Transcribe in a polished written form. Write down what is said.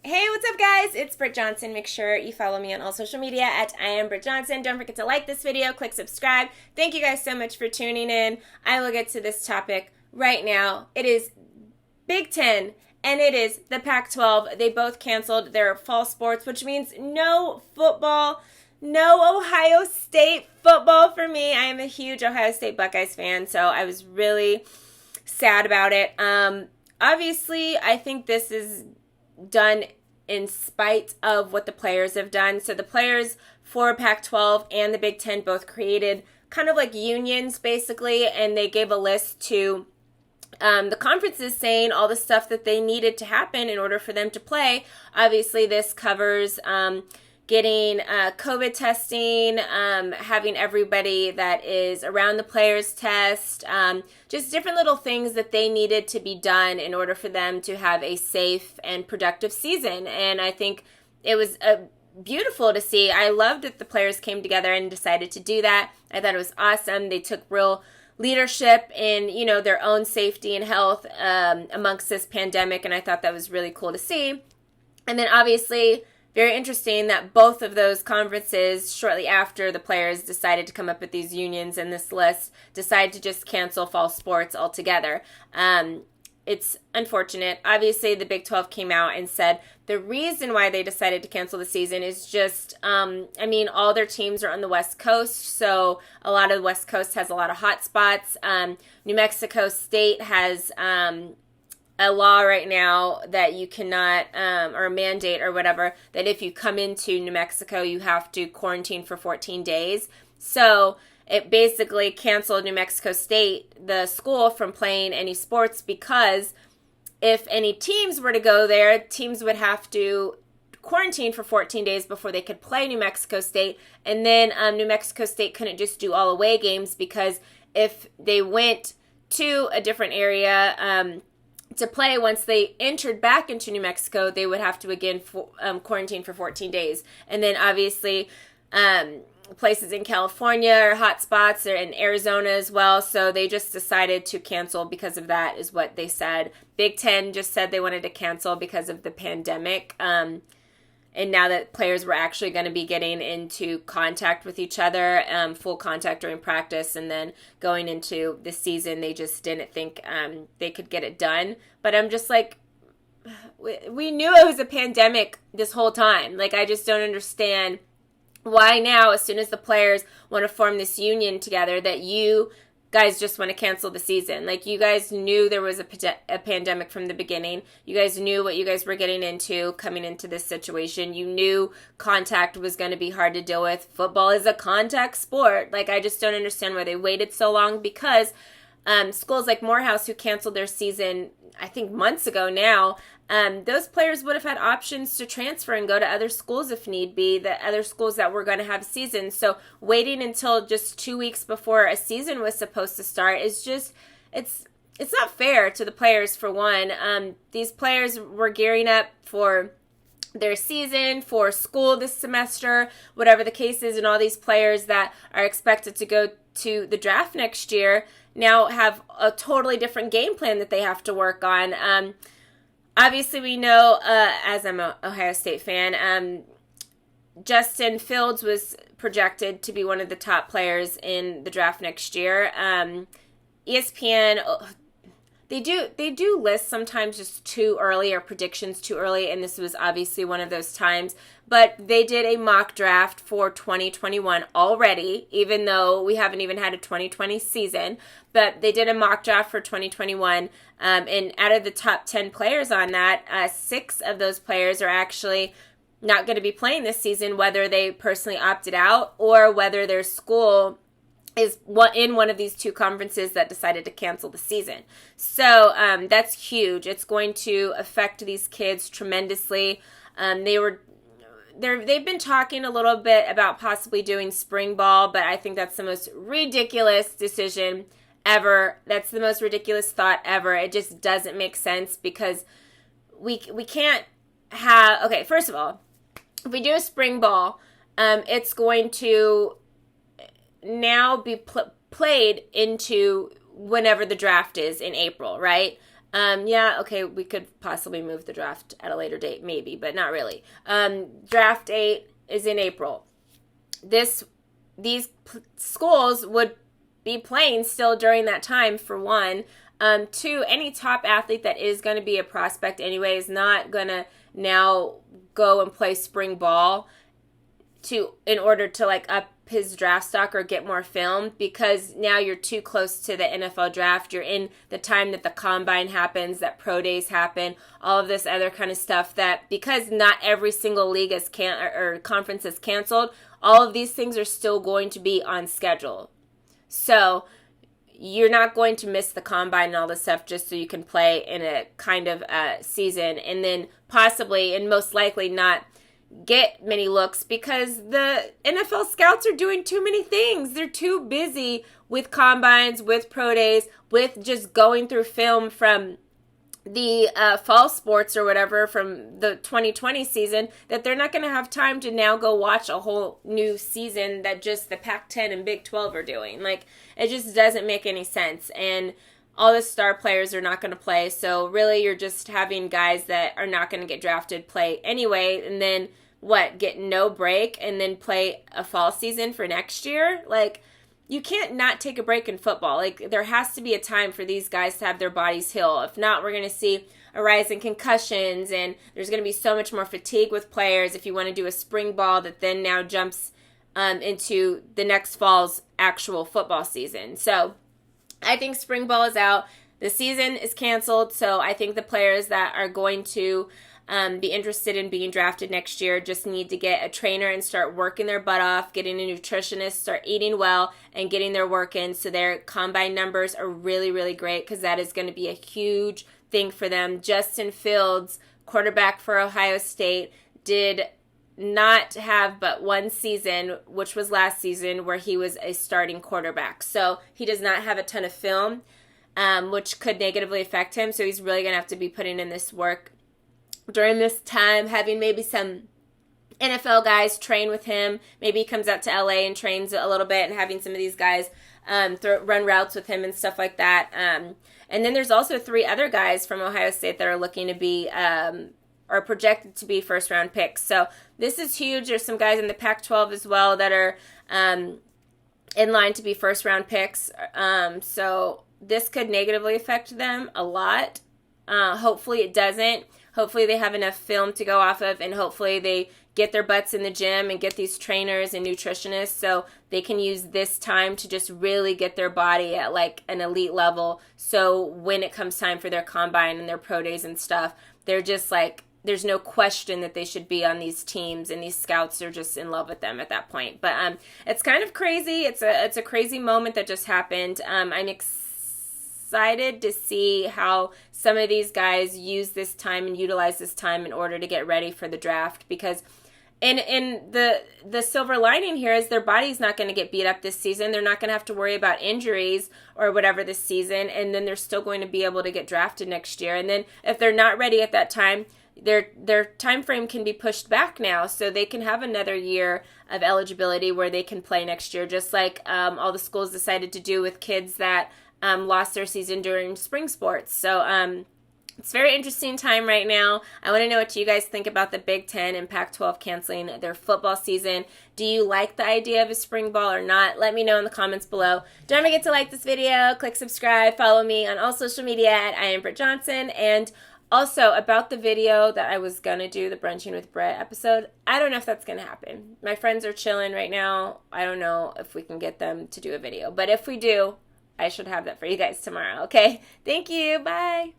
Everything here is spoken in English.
Hey, what's up, guys? It's Britt Johnson. Make sure you follow me on all social media at I am Britt Johnson. Don't forget to like this video, click subscribe. Thank you guys so much for tuning in. I will get to this topic right now. It is Big Ten and it is the Pac-12. They both canceled their fall sports, which means no football, no Ohio State football for me. I am a huge Ohio State Buckeyes fan, so I was really sad about it. Obviously, I think this is done in spite of what the players have done. So the players for Pac-12 and the Big Ten both created kind of like unions, basically, and they gave a list to the conferences saying all the stuff that they needed to happen in order for them to play. Obviously, this covers getting COVID testing, having everybody that is around the players test, just different little things that they needed to be done in order for them to have a safe and productive season. And I think it was beautiful to see. I loved that the players came together and decided to do that. I thought it was awesome. They took real leadership in, their own safety and health amongst this pandemic, and I thought that was really cool to see. And then obviously, very interesting that both of those conferences, shortly after the players decided to come up with these unions and this list, decided to just cancel fall sports altogether. It's unfortunate. Obviously, the Big 12 came out and said the reason why they decided to cancel the season is just, all their teams are on the West Coast, so a lot of the West Coast has a lot of hot spots. New Mexico State has a law right now that you cannot, or a mandate or whatever, that if you come into New Mexico, you have to quarantine for 14 days. So it basically canceled New Mexico State, the school, from playing any sports, because if any teams were to go there, teams would have to quarantine for 14 days before they could play New Mexico State. And then New Mexico State couldn't just do all away games, because if they went to a different area to play, once they entered back into New Mexico, they would have to again quarantine for 14 days. And then obviously places in California are hot spots, or in Arizona as well. So they just decided to cancel because of that, is what they said. Big Ten just said they wanted to cancel because of the pandemic. And now that players were actually going to be getting into contact with each other, full contact during practice, and then going into the season, they just didn't think they could get it done. But I'm just like, we knew it was a pandemic this whole time. Like, I just don't understand why now, as soon as the players want to form this union together, that you guys just want to cancel the season. Like, you guys knew there was a pandemic from the beginning. You guys knew what you guys were getting into coming into this situation. You knew contact was going to be hard to deal with. Football is a contact sport. Like, I just don't understand why they waited so long, because schools like Morehouse, who canceled their season, I think months ago now, those players would have had options to transfer and go to other schools if need be, the other schools that were going to have seasons. So waiting until just 2 weeks before a season was supposed to start is just, it's not fair to the players, for one. These players were gearing up for their season, for school this semester, whatever the case is, and all these players that are expected to go to the draft next year now have a totally different game plan that they have to work on. Obviously, we know, as I'm an Ohio State fan, Justin Fields was projected to be one of the top players in the draft next year. ESPN, they do list sometimes just too early, or predictions too early, and this was obviously one of those times. But they did a mock draft for 2021 already, even though we haven't even had a 2020 season. But they did a mock draft for 2021, and out of the top 10 players on that, 6 of those players are actually not going to be playing this season, whether they personally opted out or whether their school is in one of these two conferences that decided to cancel the season. So that's huge. It's going to affect these kids tremendously. They've been talking a little bit about possibly doing spring ball, but I think that's the most ridiculous decision ever. That's the most ridiculous thought ever. It just doesn't make sense, because we can't have, okay, first of all, if we do a spring ball, it's going to now be played into whenever the draft is in April, right? Yeah, okay, we could possibly move the draft at a later date, maybe, but not really. Draft date is in April. These schools would be playing still during that time, for one. Two, any top athlete that is going to be a prospect anyway is not going to now go and play spring ball in order to like up his draft stock or get more film, because now you're too close to the NFL draft. You're in the time that the combine happens, that pro days happen, all of this other kind of stuff, that because not every single league is or conference is canceled, all of these things are still going to be on schedule. So you're not going to miss the combine and all this stuff just so you can play in a kind of season, and then possibly and most likely not get many looks because the NFL scouts are doing too many things. They're too busy with combines, with pro days, with just going through film from the fall sports or whatever from the 2020 season, that they're not going to have time to now go watch a whole new season that just the Pac-10 and Big 12 are doing. Like, it just doesn't make any sense. And all the star players are not going to play. So really, you're just having guys that are not going to get drafted play anyway. And then get no break and then play a fall season for next year? Like, you can't not take a break in football. Like, there has to be a time for these guys to have their bodies heal. If not, we're going to see a rise in concussions, and there's going to be so much more fatigue with players if you want to do a spring ball that then now jumps into the next fall's actual football season. So I think spring ball is out. The season is canceled, so I think the players that are going to be interested in being drafted next year just need to get a trainer and start working their butt off, getting a nutritionist, start eating well, and getting their work in so their combine numbers are really, really great, because that is going to be a huge thing for them. Justin Fields, quarterback for Ohio State, did not have but one season, which was last season, where he was a starting quarterback. So he does not have a ton of film, which could negatively affect him. So he's really going to have to be putting in this work during this time, having maybe some NFL guys train with him. Maybe he comes out to LA and trains a little bit, and having some of these guys run routes with him and stuff like that. And then there's also 3 other guys from Ohio State that are looking to be are projected to be first-round picks. So this is huge. There's some guys in the Pac-12 as well that are in line to be first-round picks. So this could negatively affect them a lot. Hopefully it doesn't. Hopefully they have enough film to go off of, and hopefully they get their butts in the gym and get these trainers and nutritionists so they can use this time to just really get their body at like an elite level. So when it comes time for their combine and their pro days and stuff, they're just like, there's no question that they should be on these teams, and these scouts are just in love with them at that point. But it's kind of crazy. It's a crazy moment that just happened. I'm excited to see how some of these guys use this time and utilize this time in order to get ready for the draft, because in the silver lining here is their body's not going to get beat up this season. They're not going to have to worry about injuries or whatever this season, and then they're still going to be able to get drafted next year. And then if they're not ready at that time, their time frame can be pushed back now, so they can have another year of eligibility where they can play next year, just like all the schools decided to do with kids that lost their season during spring sports. So it's a very interesting time right now. I want to know what you guys think about the Big Ten and Pac-12 canceling their football season. Do you like the idea of a spring ball or not? Let me know in the comments below. Don't forget to like this video, click subscribe, follow me on all social media at I am Britt Johnson. And also, about the video that I was going to do, the Brunching with Britt episode, I don't know if that's going to happen. My friends are chilling right now. I don't know if we can get them to do a video. But if we do, I should have that for you guys tomorrow, okay? Thank you. Bye.